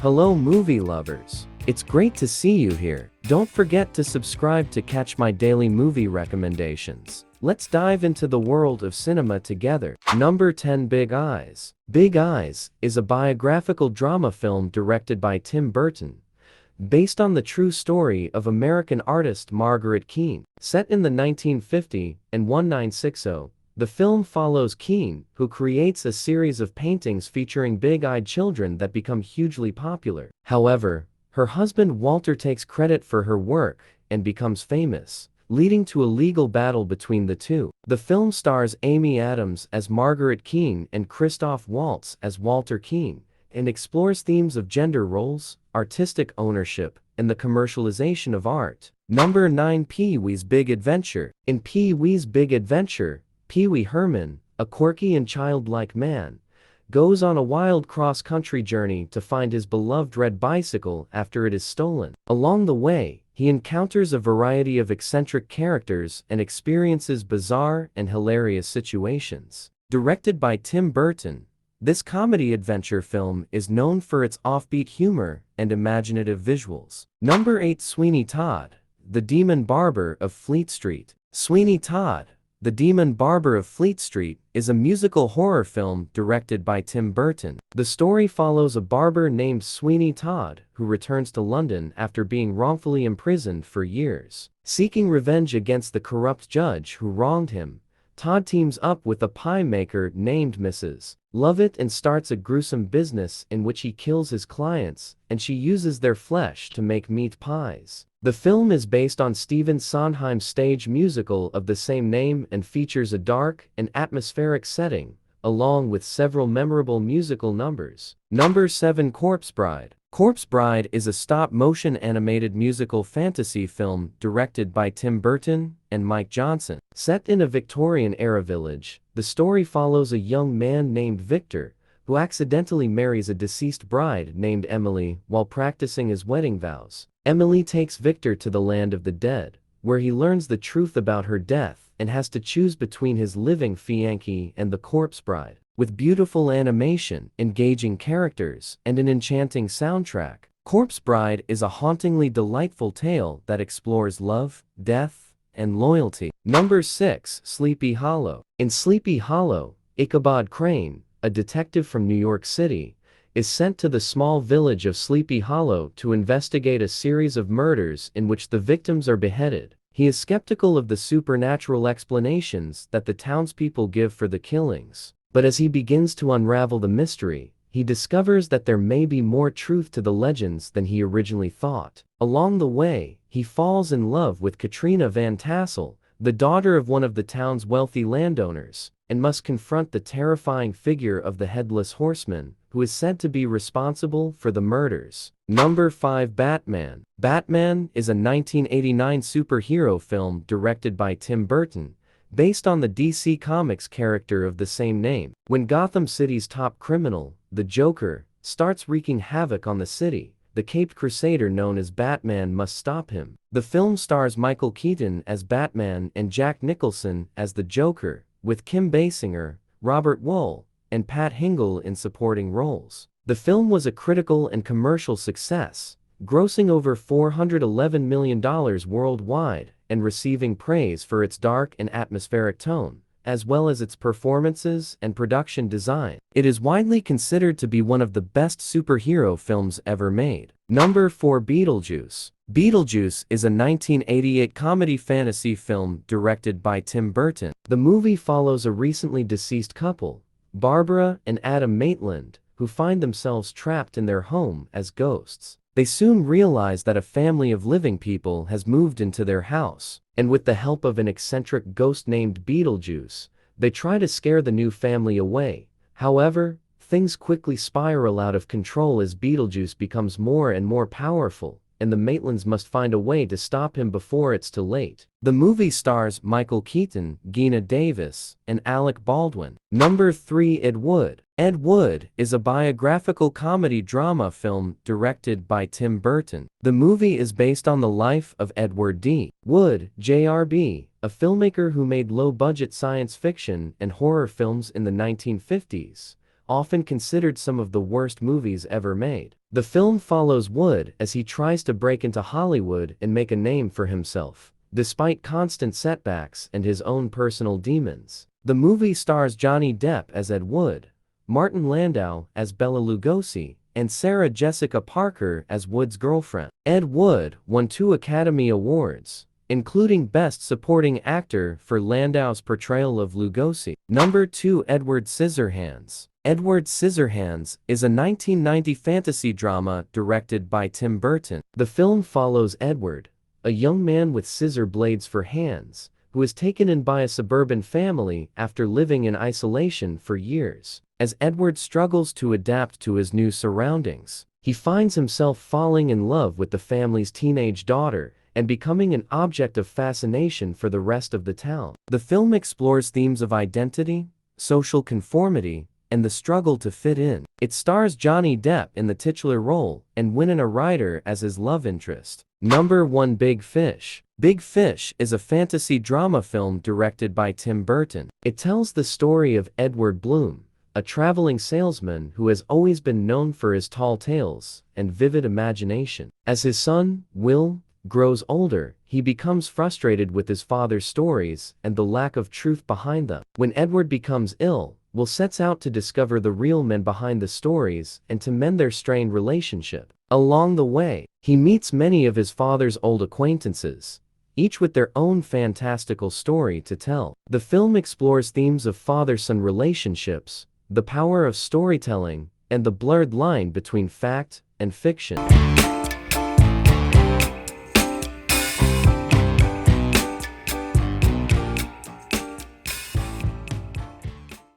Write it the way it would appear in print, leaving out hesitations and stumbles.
Hello movie lovers. It's great to see you here. Don't forget to subscribe to catch my daily movie recommendations. Let's dive into the world of cinema together. Number 10, Big Eyes. Big Eyes is a biographical drama film directed by Tim Burton, based on the true story of American artist Margaret Keane. Set in the 1950 and 1960, the film follows Keane, who creates a series of paintings featuring big-eyed children that become hugely popular. However, her husband Walter takes credit for her work and becomes famous, leading to a legal battle between the two. The film stars Amy Adams as Margaret Keane and Christoph Waltz as Walter Keane, and explores themes of gender roles, artistic ownership, and the commercialization of art. Number 9, Pee-wee's Big Adventure. In Pee-wee's Big Adventure, Pee-wee Herman, a quirky and childlike man, goes on a wild cross-country journey to find his beloved red bicycle after it is stolen. Along the way, he encounters a variety of eccentric characters and experiences bizarre and hilarious situations. Directed by Tim Burton, this comedy-adventure film is known for its offbeat humor and imaginative visuals. Number 8, Sweeney Todd, the Demon Barber of Fleet Street. Sweeney Todd, the Demon Barber of Fleet Street, is a musical horror film directed by Tim Burton. The story follows a barber named Sweeney Todd who returns to London after being wrongfully imprisoned for years. Seeking revenge against the corrupt judge who wronged him, Todd teams up with a pie maker named Mrs. Lovett and starts a gruesome business in which he kills his clients, and she uses their flesh to make meat pies. The film is based on Stephen Sondheim's stage musical of the same name and features a dark and atmospheric setting, along with several memorable musical numbers. Number 7, Corpse Bride. Corpse Bride is a stop-motion animated musical fantasy film directed by Tim Burton and Mike Johnson. Set in a Victorian-era village, the story follows a young man named Victor, who accidentally marries a deceased bride named Emily while practicing his wedding vows. Emily takes Victor to the land of the dead, where he learns the truth about her death and has to choose between his living fiancé and the corpse bride. With beautiful animation, engaging characters, and an enchanting soundtrack, Corpse Bride is a hauntingly delightful tale that explores love, death, and loyalty. Number 6, Sleepy Hollow. In Sleepy Hollow, Ichabod Crane, a detective from New York City, is sent to the small village of Sleepy Hollow to investigate a series of murders in which the victims are beheaded. He is skeptical of the supernatural explanations that the townspeople give for the killings. But as he begins to unravel the mystery, he discovers that there may be more truth to the legends than he originally thought. Along the way, he falls in love with Katrina Van Tassel, the daughter of one of the town's wealthy landowners, and must confront the terrifying figure of the Headless Horseman, who is said to be responsible for the murders. Number 5, Batman. Batman is a 1989 superhero film directed by Tim Burton, based on the DC Comics character of the same name. When Gotham City's top criminal, the Joker, starts wreaking havoc on the city, the caped crusader known as Batman must stop him. The film stars Michael Keaton as Batman and Jack Nicholson as the Joker, with Kim Basinger, Robert Wuhl, and Pat Hingle in supporting roles. The film was a critical and commercial success, grossing over $411 million worldwide and receiving praise for its dark and atmospheric tone, as well as its performances and production design. It is widely considered to be one of the best superhero films ever made. Number 4, Beetlejuice. Beetlejuice is a 1988 comedy fantasy film directed by Tim Burton. The movie follows a recently deceased couple, Barbara and Adam Maitland, who find themselves trapped in their home as ghosts. They soon realize that a family of living people has moved into their house, and with the help of an eccentric ghost named Beetlejuice, they try to scare the new family away. However, things quickly spiral out of control as Beetlejuice becomes more and more powerful, and the Maitlands must find a way to stop him before it's too late. The movie stars Michael Keaton, Geena Davis, and Alec Baldwin. Number 3, Ed Wood. Ed Wood is a biographical comedy drama film directed by Tim Burton. The movie is based on the life of Edward D. Wood, JRB, a filmmaker who made low-budget science fiction and horror films in the 1950s, often considered some of the worst movies ever made. The film follows Wood as he tries to break into Hollywood and make a name for himself, despite constant setbacks and his own personal demons. The movie stars Johnny Depp as Ed Wood, Martin Landau as Bela Lugosi, and Sarah Jessica Parker as Wood's girlfriend. Ed Wood won 2 Academy Awards, including Best Supporting Actor for Landau's portrayal of Lugosi. Number 2. Edward Scissorhands. Edward Scissorhands is a 1990 fantasy drama directed by Tim Burton. The film follows Edward, a young man with scissor blades for hands, who is taken in by a suburban family after living in isolation for years. As Edward struggles to adapt to his new surroundings, he finds himself falling in love with the family's teenage daughter and becoming an object of fascination for the rest of the town. The film explores themes of identity, social conformity, and the struggle to fit in. It stars Johnny Depp in the titular role and Winona Ryder as his love interest. Number 1. Big Fish. Big Fish is a fantasy drama film directed by Tim Burton. It tells the story of Edward Bloom, a traveling salesman who has always been known for his tall tales and vivid imagination. As his son, Will, grows older, he becomes frustrated with his father's stories and the lack of truth behind them. When Edward becomes ill, Will sets out to discover the real men behind the stories and to mend their strained relationship. Along the way, he meets many of his father's old acquaintances, each with their own fantastical story to tell. The film explores themes of father-son relationships, the power of storytelling, and the blurred line between fact and fiction.